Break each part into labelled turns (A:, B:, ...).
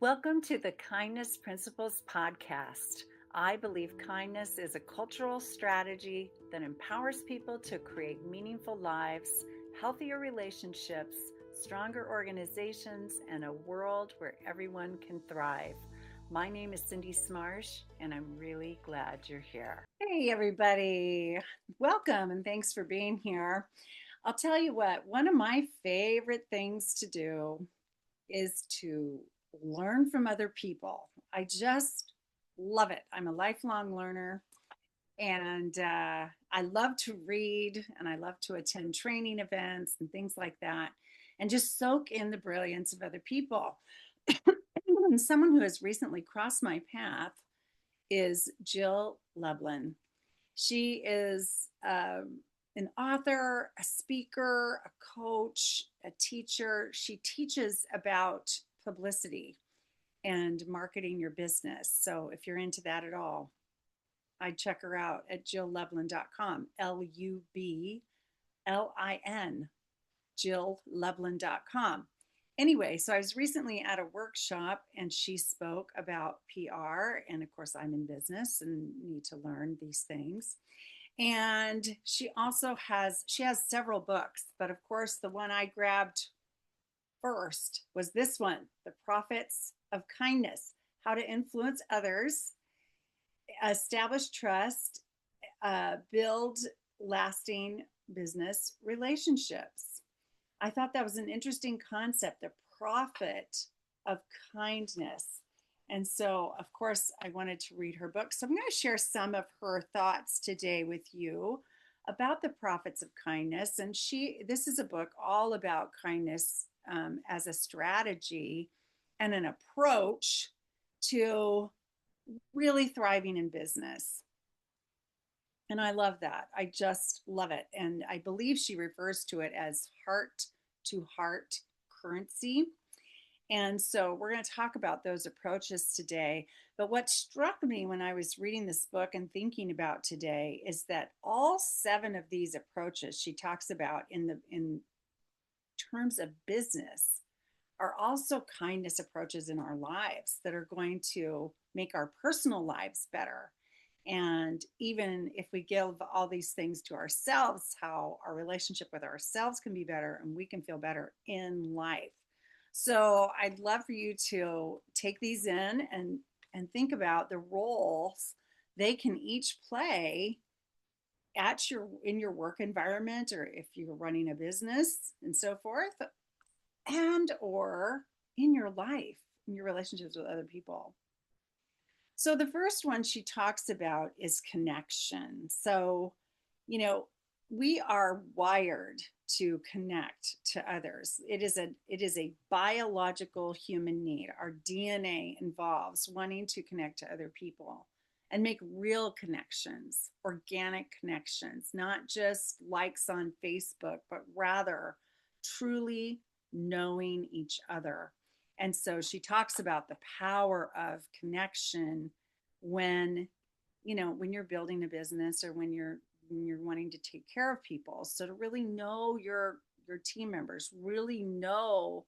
A: Welcome to the Kindness Principles Podcast. I believe kindness is a cultural strategy that empowers people to create meaningful lives, healthier relationships, stronger organizations, and a world where everyone can thrive. My name is Cindy Smarsh, and I'm really glad you're here. Hey, everybody. Welcome, and thanks for being here. I'll tell you what, one of my favorite things to do is to learn from other people. I just love it. I'm a lifelong learner and I love to read and I love to attend training events and things like that and just soak in the brilliance of other people. Someone who has recently crossed my path is Jill Lublin. She is an author, a speaker, a coach, a teacher. She teaches about publicity and marketing your business. So if you're into that at all, I'd check her out at jilllublin.com, Lublin, jilllublin.com. Anyway, so I was recently at a workshop and she spoke about PR. And of course, I'm in business and need to learn these things. And she has several books, but of course, the one I grabbed first was this one, The Profits of Kindness: How to Influence Others, Establish Trust, Build Lasting Business Relationships. I thought that was an interesting concept, the profit of kindness. And so, of course, I wanted to read her book. So I'm going to share some of her thoughts today with you about the profits of kindness. And this is a book all about kindness as a strategy and an approach to really thriving in business. And I love that. I just love it. And I believe she refers to it as heart to heart currency. And so we're going to talk about those approaches today. But what struck me when I was reading this book and thinking about today is that all 7 of these approaches she talks about in terms of business are also kindness approaches in our lives that are going to make our personal lives better. And even if we give all these things to ourselves, how our relationship with ourselves can be better and we can feel better in life. So I'd love for you to take these in and think about the roles they can each play in your work environment, or if you're running a business and so forth, and or in your life, in your relationships with other people. So the first one she talks about is connection. So, we are wired to connect to others. It is a biological human need. Our DNA involves wanting to connect to other people and make real connections, organic connections, not just likes on Facebook, but rather truly knowing each other. And so she talks about the power of connection when, when you're building a business or when you're wanting to take care of people. So to really know your team members, really know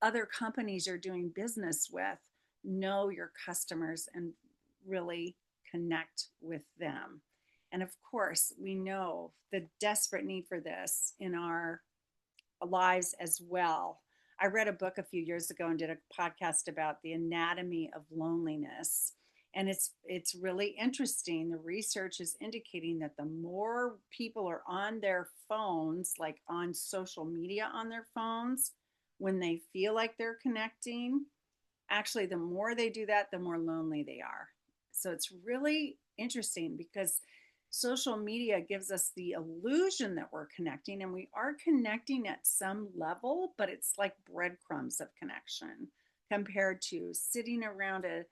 A: other companies you're doing business with, know your customers and really connect with them. And of course, we know the desperate need for this in our lives as well. I read a book a few years ago and did a podcast about the anatomy of loneliness. And it's really interesting. The research is indicating that the more people are on their phones, like on social media on their phones, when they feel like they're connecting, actually, the more they do that, the more lonely they are. So it's really interesting because social media gives us the illusion that we're connecting, and we are connecting at some level, but it's like breadcrumbs of connection compared to sitting around a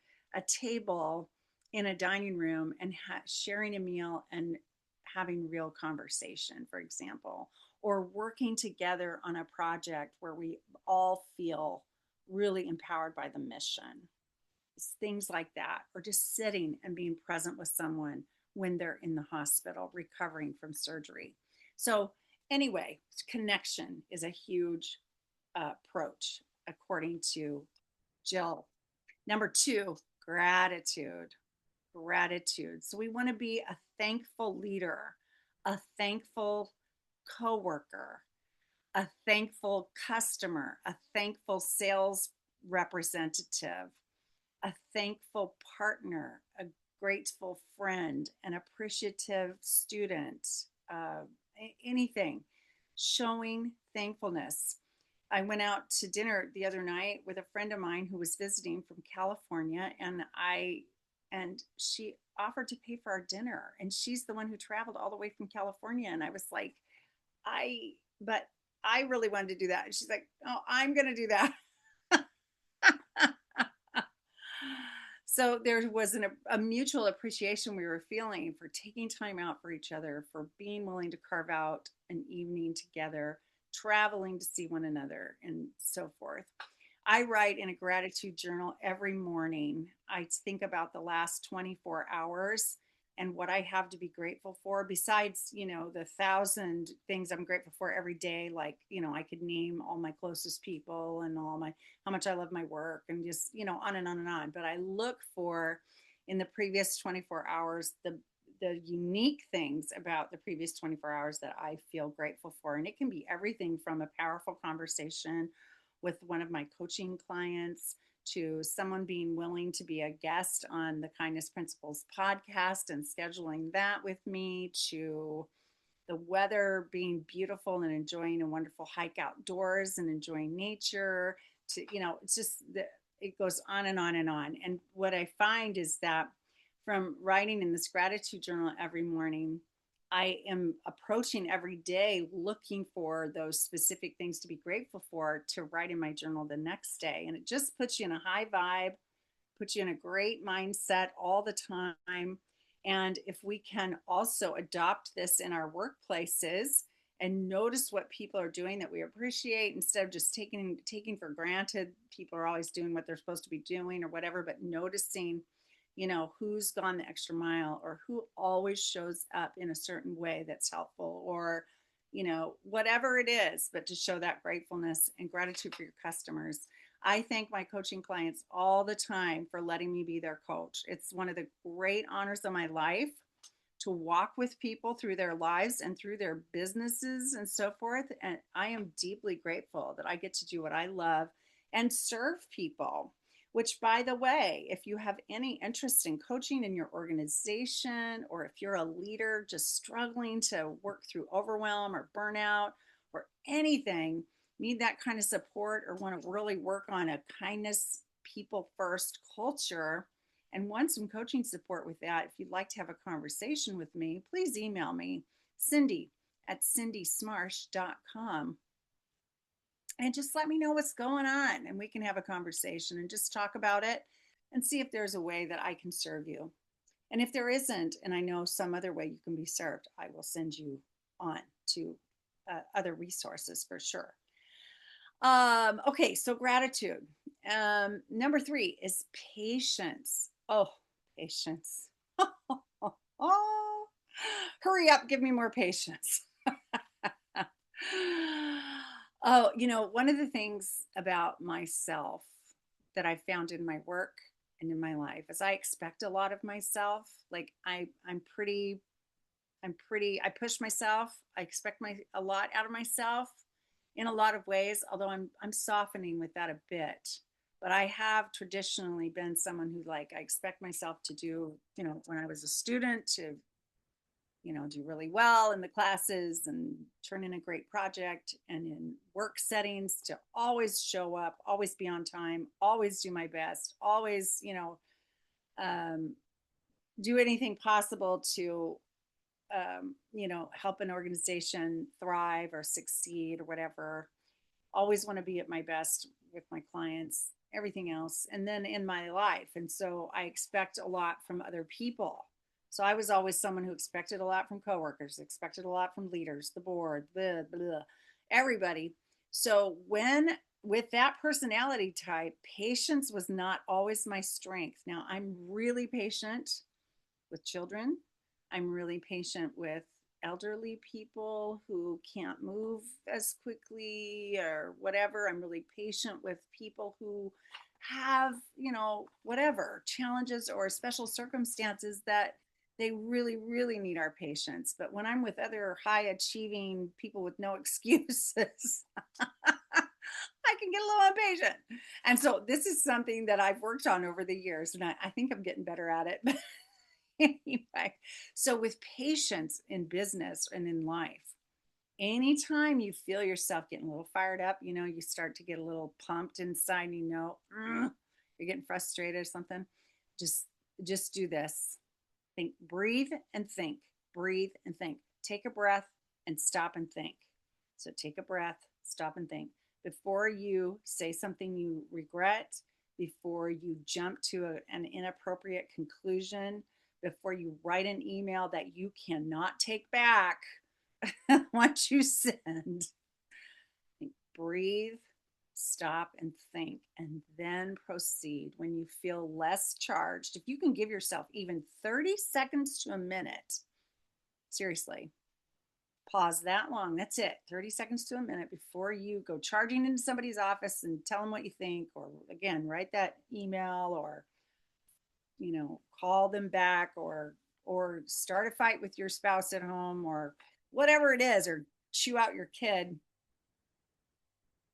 A: table in a dining room and sharing a meal and having real conversation, for example, or working together on a project where we all feel really empowered by the mission. It's things like that, or just sitting and being present with someone when they're in the hospital recovering from surgery. So, anyway, connection is a huge approach, according to Jill. Number two, gratitude. Gratitude. So we want to be a thankful leader, a thankful coworker, a thankful customer, a thankful sales representative, a thankful partner, a grateful friend, an appreciative student, uh, anything. Showing thankfulness. I went out to dinner the other night with a friend of mine who was visiting from California, and she offered to pay for our dinner, and she's the one who traveled all the way from California, and I was like, I but I really wanted to do that. And she's like, "Oh, I'm going to do that." So there was a mutual appreciation we were feeling for taking time out for each other, for being willing to carve out an evening together, traveling to see one another, and so forth. I write in a gratitude journal every morning. I think about the last 24 hours and what I have to be grateful for, besides, the thousand things I'm grateful for every day. Like, I could name all my closest people and how much I love my work, and just, on and on and on. But I look for, in the previous 24 hours, the unique things about the previous 24 hours that I feel grateful for. And it can be everything from a powerful conversation with one of my coaching clients, to someone being willing to be a guest on the Kindness Principles podcast and scheduling that with me, to the weather being beautiful and enjoying a wonderful hike outdoors and enjoying nature, to, it's just it goes on and on and on. And what I find is that from writing in this gratitude journal every morning, I am approaching every day looking for those specific things to be grateful for, to write in my journal the next day. And it just puts you in a high vibe, puts you in a great mindset all the time. And if we can also adopt this in our workplaces and notice what people are doing that we appreciate, instead of just taking for granted people are always doing what they're supposed to be doing or whatever, but noticing, who's gone the extra mile, or who always shows up in a certain way that's helpful, or, whatever it is, but to show that gratefulness and gratitude for your customers. I thank my coaching clients all the time for letting me be their coach. It's one of the great honors of my life to walk with people through their lives and through their businesses and so forth. And I am deeply grateful that I get to do what I love and serve people. Which, by the way, if you have any interest in coaching in your organization, or if you're a leader just struggling to work through overwhelm or burnout or anything, need that kind of support, or want to really work on a kindness, people first culture, and want some coaching support with that, if you'd like to have a conversation with me, please email me, Cindy@cindysmarsh.com. And just let me know what's going on, and we can have a conversation and just talk about it and see if there's a way that I can serve you. And if there isn't, and I know some other way you can be served, I will send you on to other resources for sure. Okay, so gratitude. Number three is patience. Oh, patience. Oh, hurry up, give me more patience. Oh, one of the things about myself that I found in my work and in my life is I expect a lot of myself. Like I push myself. I expect a lot out of myself in a lot of ways, although I'm softening with that a bit. But I have traditionally been someone who, like, I expect myself to do, when I was a student, to do really well in the classes and turn in a great project, and in work settings to always show up, always be on time, always do my best, always, um, do anything possible to, help an organization thrive or succeed or whatever. Always want to be at my best with my clients, everything else, and then in my life. And so I expect a lot from other people. So I was always someone who expected a lot from coworkers, expected a lot from leaders, the board, blah, blah, everybody. So with that personality type, patience was not always my strength. Now I'm really patient with children. I'm really patient with elderly people who can't move as quickly or whatever. I'm really patient with people who have, whatever challenges or special circumstances that they really, really need our patience. But when I'm with other high achieving people with no excuses, I can get a little impatient. And so this is something that I've worked on over the years, and I think I'm getting better at it. But anyway, so with patience in business and in life, anytime you feel yourself getting a little fired up, you start to get a little pumped inside, you're getting frustrated or something, just just do this. Think, breathe and think, breathe and think. Take a breath and stop and think. So take a breath, stop and think. Before you say something you regret, before you jump to an inappropriate conclusion, before you write an email that you cannot take back, once you send, think, breathe, stop, and think, and then proceed. When you feel less charged, if you can give yourself even 30 seconds to a minute, seriously, pause that long. That's it, 30 seconds to a minute before you go charging into somebody's office and tell them what you think, or again, write that email, or call them back, or start a fight with your spouse at home, or whatever it is, or chew out your kid.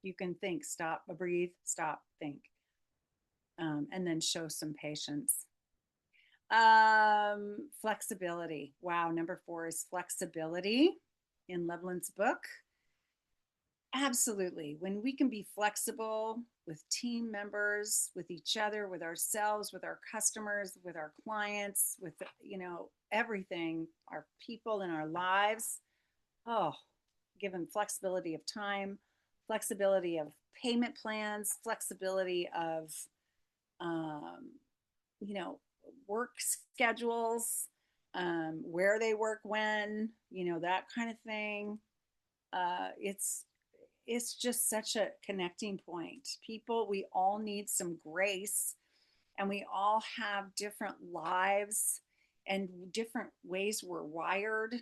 A: You can think, stop, breathe, stop, think, and then show some patience. Flexibility. Wow, number 4 is flexibility in Lublin's book. Absolutely. When we can be flexible with team members, with each other, with ourselves, with our customers, with our clients, with, everything, our people in our lives. Oh, give them flexibility of time, flexibility of payment plans, flexibility of, um, work schedules, where they work, when, that kind of thing. It's just such a connecting point. People, we all need some grace, and we all have different lives and different ways we're wired.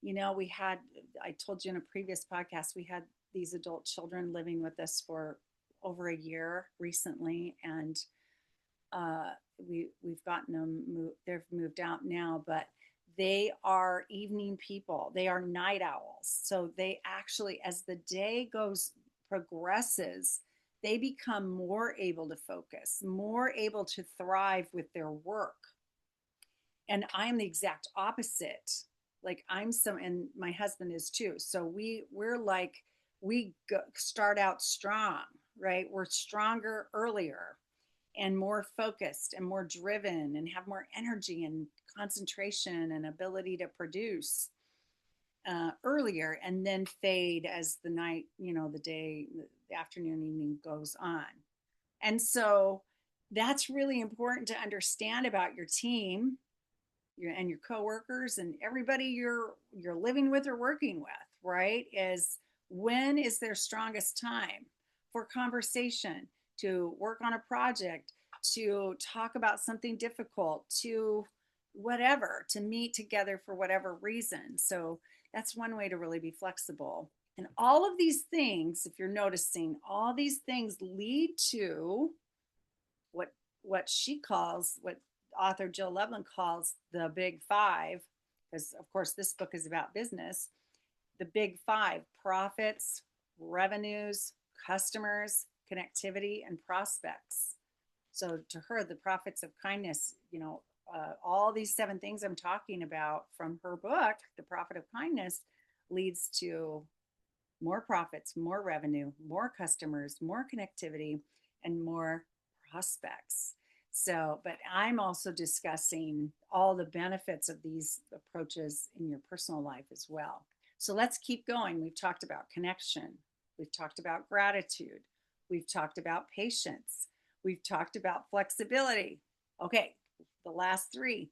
A: We had, I told you in a previous podcast, we had these adult children living with us for over a year recently, and we've gotten them they've moved out now, but they are evening people. They are night owls. So they actually, as the day progresses, they become more able to focus, more able to thrive with their work. And I'm the exact opposite. Like and my husband is too. So we're like, start out strong, right? We're stronger earlier, and more focused and more driven, and have more energy and concentration and ability to produce earlier, and then fade as the night, the day, the afternoon, evening goes on. And so that's really important to understand about your team, and your coworkers, and everybody you're living with or working with, right? Is when is their strongest time for conversation, to work on a project, to talk about something difficult, to whatever, to meet together for whatever reason. So that's one way to really be flexible. And all of these things, if you're noticing, all these things lead to what what author Jill Lublin calls the big 5, because of course this book is about business. The big 5: profits, revenues, customers, connectivity, and prospects. So to her, the profits of kindness, all these 7 things I'm talking about from her book, The Profit of Kindness, leads to more profits, more revenue, more customers, more connectivity, and more prospects. So, but I'm also discussing all the benefits of these approaches in your personal life as well. So let's keep going. We've talked about connection. We've talked about gratitude. We've talked about patience. We've talked about flexibility. Okay, the last 3.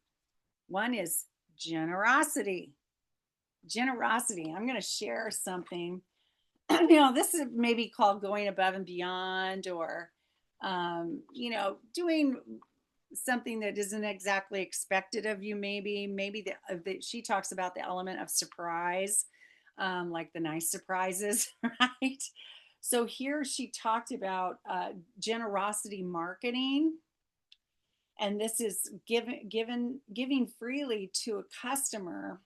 A: One is generosity. Generosity. I'm going to share something. This is maybe called going above and beyond, or, doing something that isn't exactly expected of you. Maybe she talks about the element of surprise, like the nice surprises, right? So here she talked about generosity marketing, and this is giving freely to a customer,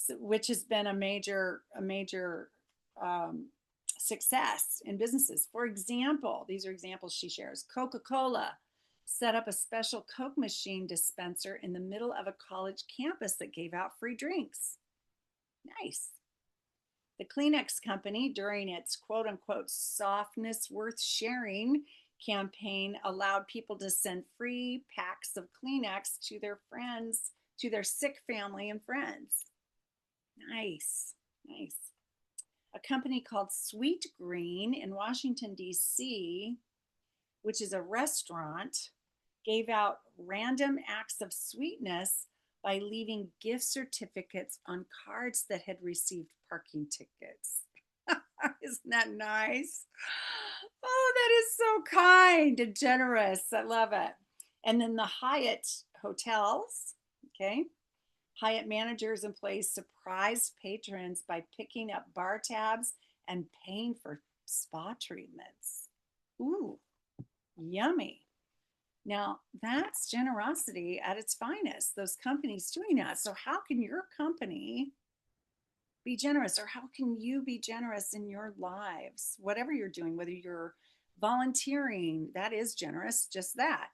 A: which has been a major um, success in businesses. For example, these are examples she shares. Coca-Cola set up a special Coke machine dispenser in the middle of a college campus that gave out free drinks. Nice. The Kleenex company, during its quote unquote softness worth sharing campaign, allowed people to send free packs of Kleenex to their friends, to their sick family and friends. Nice, nice. A company called Sweet Green in Washington, D.C., which is a restaurant, gave out random acts of sweetness by leaving gift certificates on cards that had received parking tickets. Isn't that nice? Oh, that is so kind and generous. I love it. And then the Hyatt hotels, okay? Hyatt managers and employees surprised patrons by picking up bar tabs and paying for spa treatments. Ooh, yummy. Now, that's generosity at its finest, those companies doing that. So, how can your company be generous, or how can you be generous in your lives? Whatever you're doing, whether you're volunteering, that is generous, just that.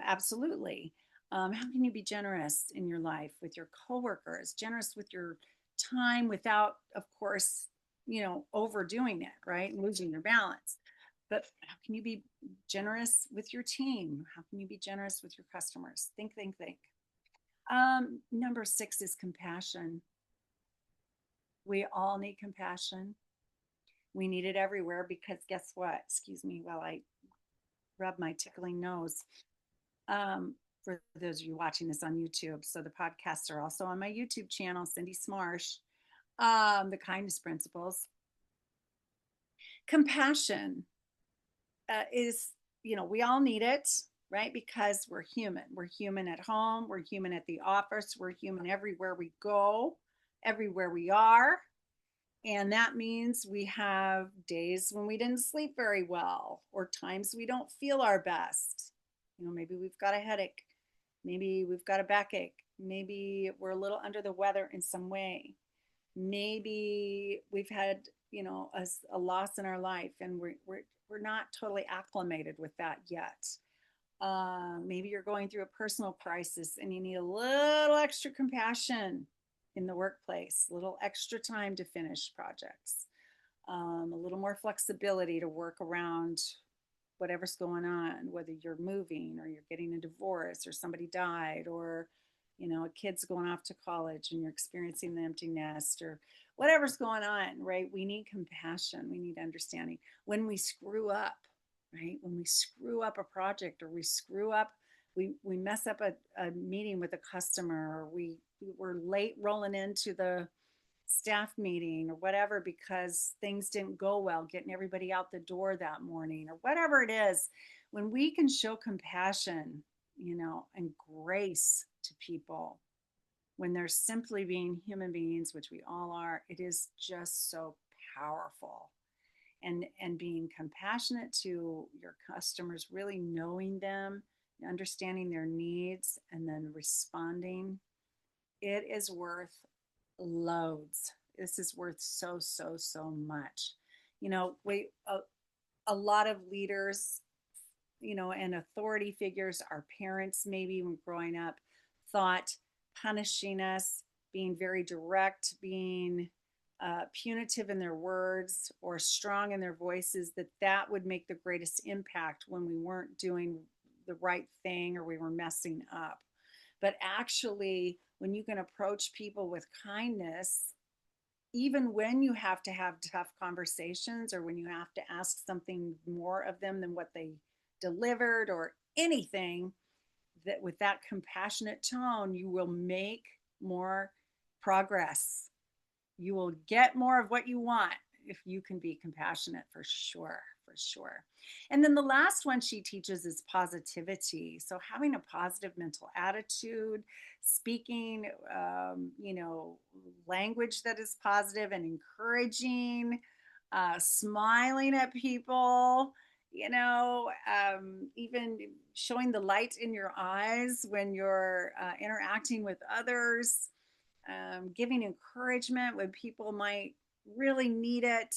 A: Absolutely. How can you be generous in your life with your coworkers, generous with your time without, of course, overdoing it, right? Losing your balance. But how can you be generous with your team? How can you be generous with your customers? Think, think, think. Number 6 is compassion. We all need compassion. We need it everywhere because guess what? Excuse me while I rub my tickling nose. For those of you watching this on YouTube, so the podcasts are also on my YouTube channel, Cindy Smarsh. The kindness principles. Compassion is, we all need it, right? Because we're human. We're human at home. We're human at the office. We're human everywhere we go, everywhere we are. And that means we have days when we didn't sleep very well, or times we don't feel our best. Maybe we've got a headache. Maybe we've got a backache. Maybe we're a little under the weather in some way. Maybe we've had, a loss in our life, and we're not totally acclimated with that yet. Maybe you're going through a personal crisis and you need a little extra compassion in the workplace, a little extra time to finish projects, a little more flexibility to work around whatever's going on, whether you're moving or you're getting a divorce or somebody died, or a kid's going off to college and you're experiencing the empty nest, or whatever's going on, right? We need compassion. We need understanding. When we screw up, right? When we screw up a project, or we mess up a meeting with a customer, or we're late rolling into the staff meeting or whatever because things didn't go well getting everybody out the door that morning, or whatever it is, when we can show compassion, and grace to people, when they're simply being human beings, which we all are, it is just so powerful. And being compassionate to your customers, really knowing them, understanding their needs, and then responding, it is worth loads. This is worth so, so, so much. A lot of leaders, and authority figures, our parents, maybe when growing up, thought punishing us, being very direct, being punitive in their words or strong in their voices, that would make the greatest impact when we weren't doing the right thing or we were messing up. But actually, when you can approach people with kindness, even when you have to have tough conversations, or when you have to ask something more of them than what they delivered or anything, that with that compassionate tone, you will make more progress. You will get more of what you want if you can be compassionate, for sure, for sure. And then the last one she teaches is positivity. So having a positive mental attitude, speaking, language that is positive and encouraging, smiling at people, even showing the light in your eyes when you're interacting with others, giving encouragement when people might really need it.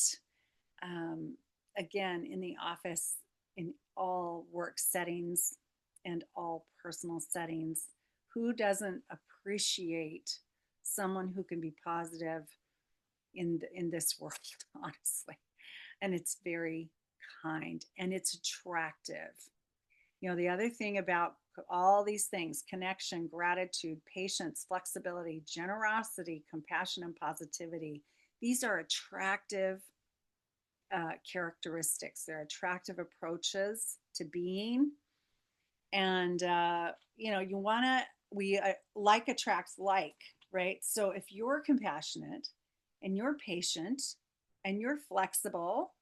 A: Um, Again, in the office, in all work settings and all personal settings, who doesn't appreciate someone who can be positive in this world, honestly? And it's very kind and it's attractive. The other thing about all these things: connection, gratitude, patience, flexibility, generosity, compassion, and positivity, these are attractive characteristics. They're attractive approaches to being. And, you want to, like attracts like, right? So if you're compassionate and you're patient and you're flexible,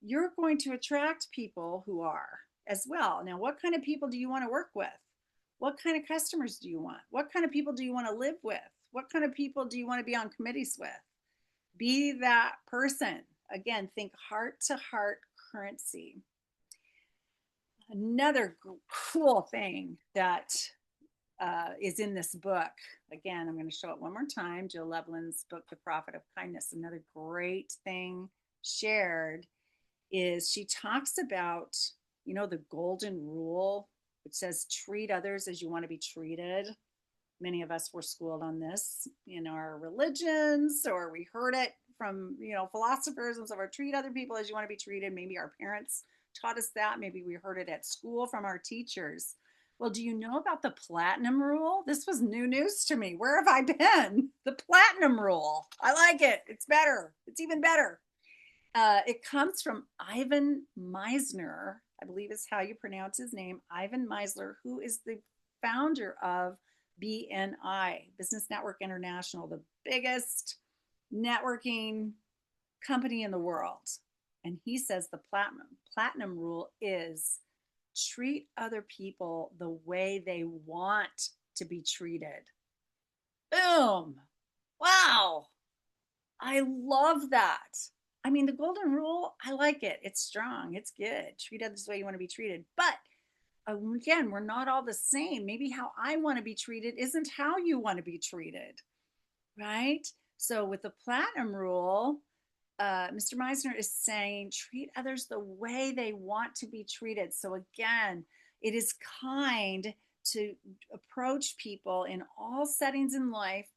A: you're going to attract people who are as well. Now, what kind of people do you want to work with? What kind of customers do you want? What kind of people do you want to live with? What kind of people do you want to be on committees with? Be that person. Again, think heart to heart currency. Another cool thing that is in this book, again, I'm going to show it one more time: Jill Lublin's book, The Profit of Kindness. Another great thing shared is she talks about, the golden rule, which says treat others as you want to be treated. Many of us were schooled on this in our religions, or we heard it from, philosophers and so on. Treat other people as you want to be treated. Maybe our parents taught us that. Maybe we heard it at school from our teachers. Well, do you know about the platinum rule? This was new news to me. Where have I been? The platinum rule. I like it. It's better. It's even better. It comes from Ivan Misner, I believe is how you pronounce his name, Ivan Misner, who is the founder of BNI, Business Network International, the biggest networking company in the world. And he says the platinum rule is treat other people the way they want to be treated. Boom. Wow. I love that. I mean, the golden rule, I like it. It's strong. It's good. Treat others the way you want to be treated. But again, we're not all the same. Maybe how I want to be treated isn't how you want to be treated, right? So with the platinum rule, Mr. Meisner is saying treat others the way they want to be treated. So again, it is kind to approach people in all settings in life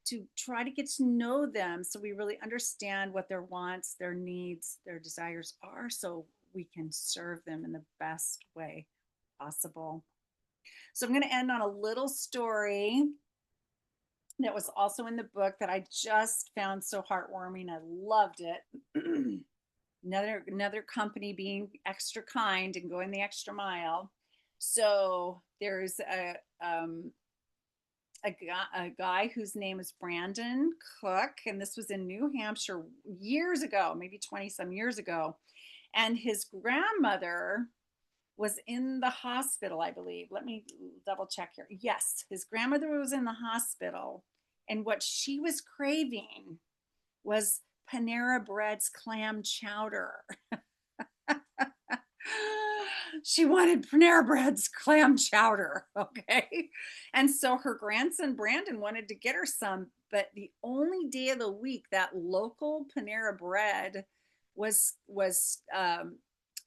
A: to try to get to know them so we really understand what their wants, their needs, their desires are, so we can serve them in the best way possible. So I'm going to end on a little story that was also in the book that I just found so heartwarming. I loved it. another company being extra kind and going the extra mile. So there's a guy whose name is Brandon Cook, and this was in New Hampshire years ago, maybe 20 some years ago. And his grandmother was in the hospital, I believe. Let me double check here. Yes, his grandmother was in the hospital, and what she was craving was Panera Bread's clam chowder. She wanted Panera Bread's clam chowder, okay? And so her grandson Brandon wanted to get her some, but the only day of the week that local Panera Bread was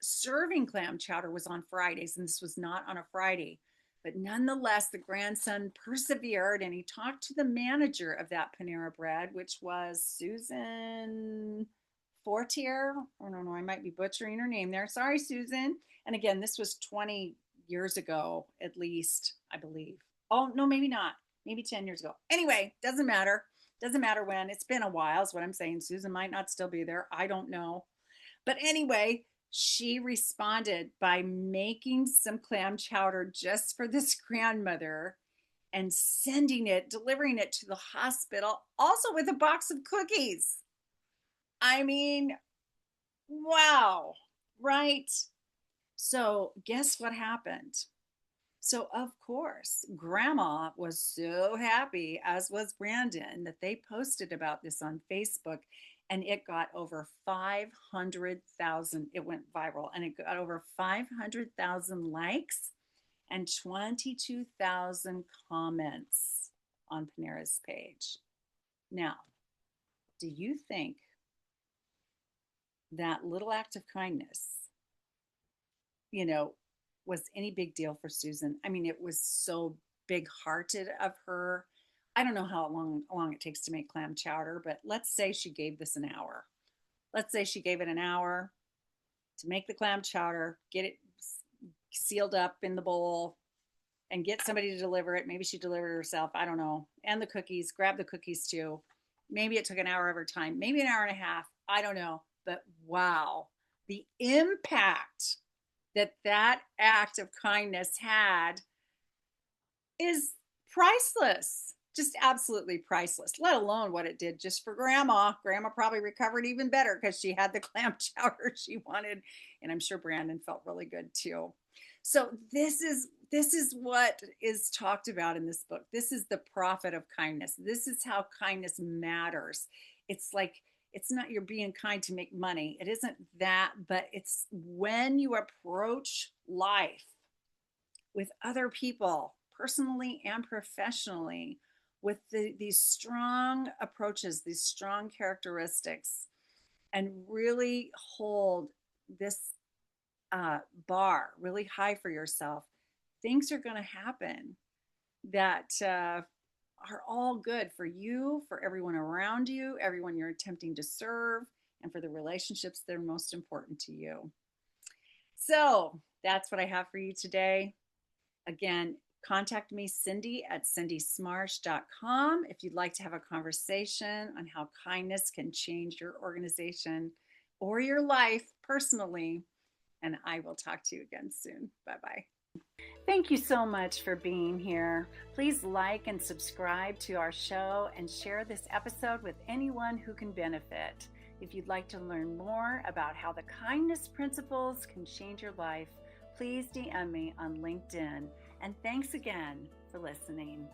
A: serving clam chowder was on Fridays, and this was not on a Friday. But nonetheless, the grandson persevered, and he talked to the manager of that Panera Bread, which was Susan Fortier. I don't know, I might be butchering her name there. Sorry, Susan. And again, this was 20 years ago, at least, I believe. Oh, no, maybe not. Maybe 10 years ago. Anyway, doesn't matter. Doesn't matter when. It's been a while is what I'm saying. Susan might not still be there. I don't know. But anyway, she responded by making some clam chowder just for this grandmother and delivering it to the hospital, also with a box of cookies. I mean, wow. Right. So, guess what happened? So, of course, Grandma was so happy, as was Brandon, that they posted about this on Facebook and it got over 500,000. It went viral and it got over 500,000 likes and 22,000 comments on Panera's page. Now, do you think that little act of kindness, you know, was any big deal for Susan? I mean, it was so big hearted of her. I don't know how long it takes to make clam chowder, but let's say she gave this an hour. Let's say she gave it an hour to make the clam chowder, get it sealed up in the bowl, and get somebody to deliver it. Maybe she delivered it herself. I don't know. And the cookies, grab the cookies too. Maybe it took an hour of her time, maybe an hour and a half. I don't know. But wow, the impact that that act of kindness had is priceless. Just absolutely priceless, let alone what it did just for Grandma. Grandma probably recovered even better because she had the clam chowder she wanted. And I'm sure Brandon felt really good too. So this is what is talked about in this book. This is the profit of kindness. This is how kindness matters. It's like, it's not you're being kind to make money. It isn't that, but it's when you approach life with other people, personally and professionally, with these strong approaches, these strong characteristics, and really hold this bar really high for yourself, things are going to happen that are all good for you, for everyone around you, everyone you're attempting to serve, and for the relationships that are most important to you. So that's what I have for you today. Again, contact me, Cindy at cindysmarsh.com, if you'd like to have a conversation on how kindness can change your organization or your life personally. And I will talk to you again soon. Bye bye. Thank you so much for being here. Please like and subscribe to our show and share this episode with anyone who can benefit. If you'd like to learn more about how the kindness principles can change your life, please DM me on LinkedIn. And thanks again for listening.